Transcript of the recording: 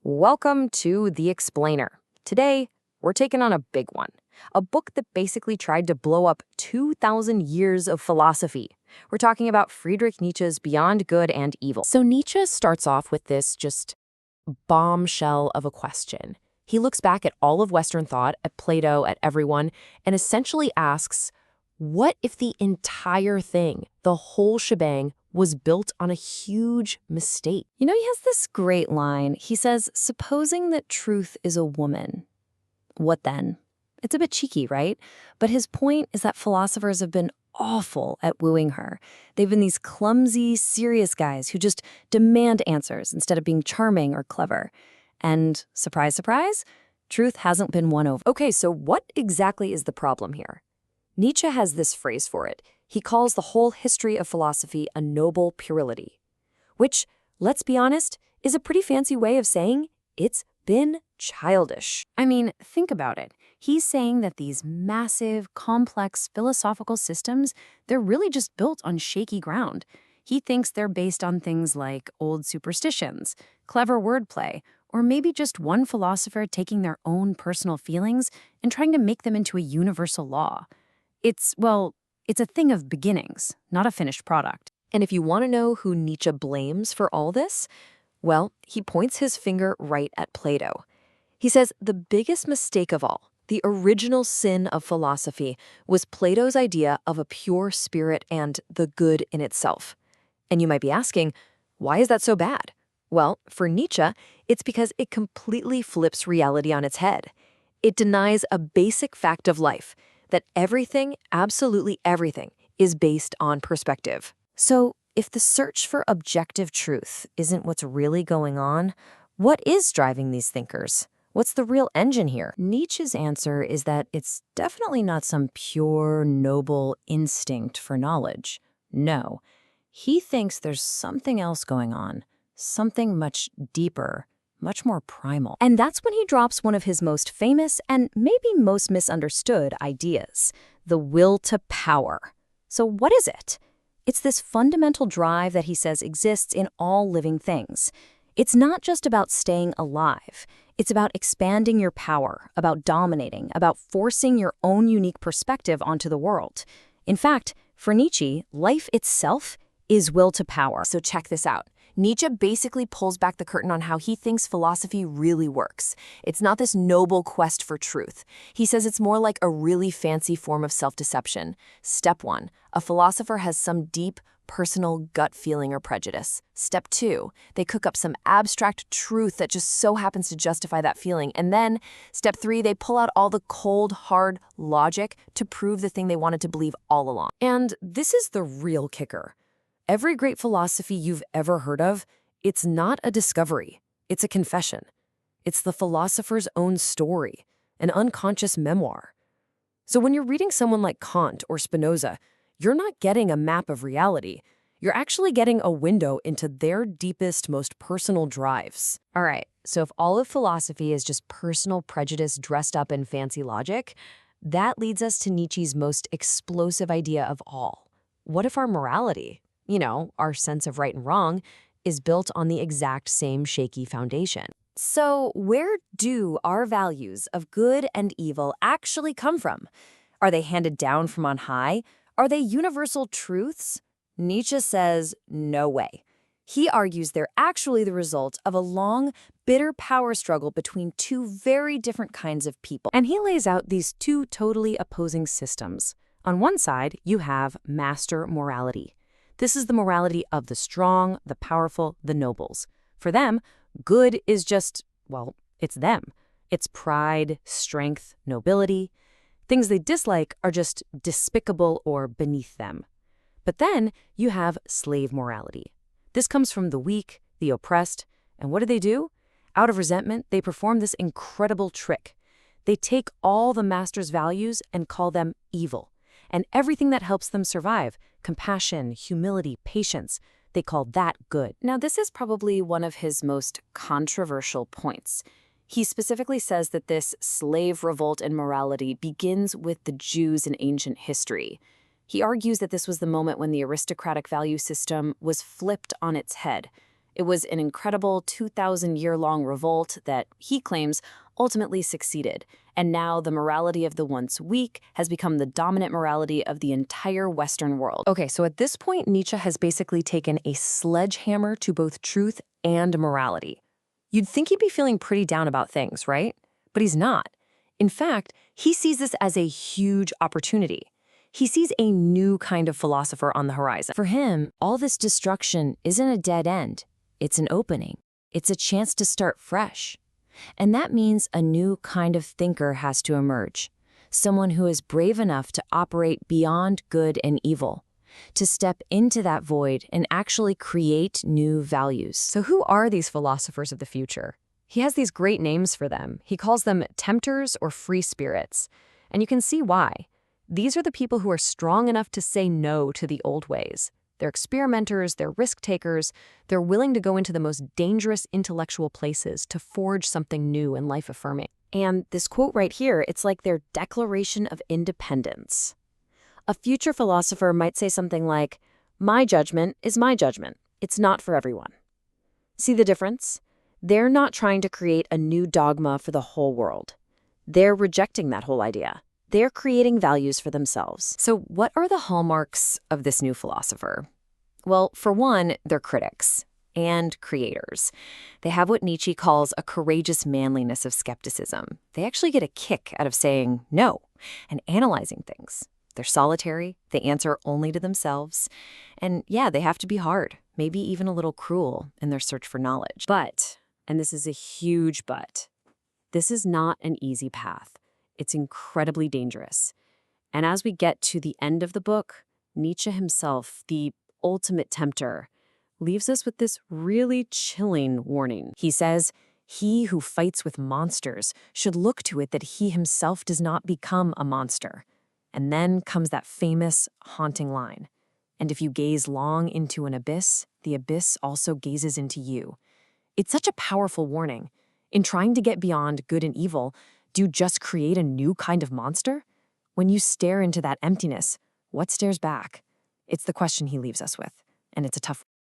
Welcome to The Explainer. Today, we're taking on a big one, a book that basically tried to blow up 2,000 years of philosophy. We're talking about Friedrich Nietzsche's Beyond Good and Evil. So Nietzsche starts off with this just bombshell of a question. He looks back at all of Western thought, at Plato, at everyone, and essentially asks, what if the entire thing, the whole shebang, was built on a huge mistake? You know, he has this great line. He says, supposing that truth is a woman, what then? It's a bit cheeky, right? But his point is that philosophers have been awful at wooing her. They've been these clumsy, serious guys who just demand answers instead of being charming or clever. And surprise, surprise, truth hasn't been won over. Okay, so what exactly is the problem here? Nietzsche has this phrase for it. He calls the whole history of philosophy a noble puerility, which, let's be honest, is a pretty fancy way of saying it's been childish. I mean, think about it. He's saying that these massive, complex philosophical systems, they're really just built on shaky ground. He thinks they're based on things like old superstitions, clever wordplay, or maybe just one philosopher taking their own personal feelings and trying to make them into a universal law. It's a thing of beginnings, not a finished product. And if you want to know who Nietzsche blames for all this, well, he points his finger right at Plato. He says the biggest mistake of all, the original sin of philosophy, was Plato's idea of a pure spirit and the good in itself. And you might be asking, why is that so bad? Well, for Nietzsche, it's because it completely flips reality on its head. It denies a basic fact of life, that everything, absolutely everything, is based on perspective. So, if the search for objective truth isn't what's really going on, what is driving these thinkers? What's the real engine here? Nietzsche's answer is that it's definitely not some pure, noble instinct for knowledge. No, he thinks there's something else going on, something much deeper, much more primal. And that's when he drops one of his most famous and maybe most misunderstood ideas, the will to power. So what is it? It's this fundamental drive that he says exists in all living things. It's not just about staying alive. It's about expanding your power, about dominating, about forcing your own unique perspective onto the world. In fact, for Nietzsche, life itself is will to power. So check this out. Nietzsche basically pulls back the curtain on how he thinks philosophy really works. It's not this noble quest for truth. He says it's more like a really fancy form of self-deception. Step 1, a philosopher has some deep, personal gut feeling or prejudice. Step 2, they cook up some abstract truth that just so happens to justify that feeling. And then, step 3, they pull out all the cold, hard logic to prove the thing they wanted to believe all along. And this is the real kicker. Every great philosophy you've ever heard of, it's not a discovery, it's a confession. It's the philosopher's own story, an unconscious memoir. So when you're reading someone like Kant or Spinoza, you're not getting a map of reality. You're actually getting a window into their deepest, most personal drives. All right, so if all of philosophy is just personal prejudice dressed up in fancy logic, that leads us to Nietzsche's most explosive idea of all. What if our morality, our sense of right and wrong, is built on the exact same shaky foundation? So where do our values of good and evil actually come from? Are they handed down from on high? Are they universal truths? Nietzsche says no way. He argues they're actually the result of a long, bitter power struggle between two very different kinds of people. And he lays out these two totally opposing systems. On one side, you have master morality. This is the morality of the strong, the powerful, the nobles. For them, good is just, it's them. It's pride, strength, nobility. Things they dislike are just despicable or beneath them. But then you have slave morality. This comes from the weak, the oppressed, and what do? Out of resentment, they perform this incredible trick. They take all the master's values and call them evil. And everything that helps them survive, compassion, humility, patience, they call that good. Now, this is probably one of his most controversial points. He specifically says that this slave revolt in morality begins with the Jews in ancient history. He argues that this was the moment when the aristocratic value system was flipped on its head. It was an incredible 2,000-year-long revolt that, he claims, ultimately succeeded. And now the morality of the once weak has become the dominant morality of the entire Western world. Okay, so at this point, Nietzsche has basically taken a sledgehammer to both truth and morality. You'd think he'd be feeling pretty down about things, right? But he's not. In fact, he sees this as a huge opportunity. He sees a new kind of philosopher on the horizon. For him, all this destruction isn't a dead end. It's an opening. It's a chance to start fresh. And that means a new kind of thinker has to emerge. Someone who is brave enough to operate beyond good and evil, to step into that void and actually create new values. So who are these philosophers of the future? He has these great names for them. He calls them tempters or free spirits. And you can see why. These are the people who are strong enough to say no to the old ways. They're experimenters, they're risk takers, they're willing to go into the most dangerous intellectual places to forge something new and life-affirming. And this quote right here, it's like their declaration of independence. A future philosopher might say something like, "My judgment is my judgment. It's not for everyone." See the difference? They're not trying to create a new dogma for the whole world. They're rejecting that whole idea. They're creating values for themselves. So what are the hallmarks of this new philosopher? Well, for one, they're critics and creators. They have what Nietzsche calls a courageous manliness of skepticism. They actually get a kick out of saying no and analyzing things. They're solitary, they answer only to themselves, and yeah, they have to be hard, maybe even a little cruel in their search for knowledge. But, and this is a huge but, this is not an easy path. It's incredibly dangerous. And as we get to the end of the book, Nietzsche himself, the ultimate tempter, leaves us with this really chilling warning. He says, "He who fights with monsters should look to it that he himself does not become a monster." And then comes that famous, haunting line. "And if you gaze long into an abyss, the abyss also gazes into you." It's such a powerful warning. In trying to get beyond good and evil, do you just create a new kind of monster? When you stare into that emptiness, what stares back? It's the question he leaves us with, and it's a tough one.